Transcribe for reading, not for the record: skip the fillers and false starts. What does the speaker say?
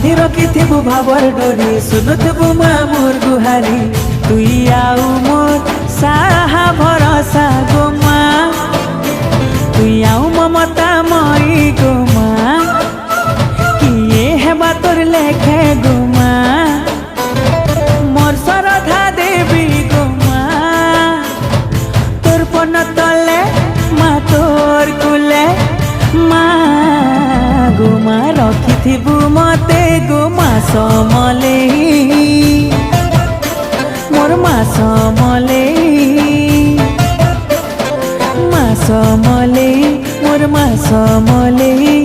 बांधी रखिथिबु भावर डोरी सुनुथबु माँ मोर गुहारी तुई आउ मोर साहा भरोसा गो माँ तुई आउ ममता मई गो माँ किए हेबा तोर लेखे गो माँ मोर श्रद्धा देवी गो माँ तोर पन तले माँ तोर कुले माँ गो माँ रखिथिबु मते गो माँ समलेई मोर माँ समलेई माँ समलेई मोर माँ समलेई।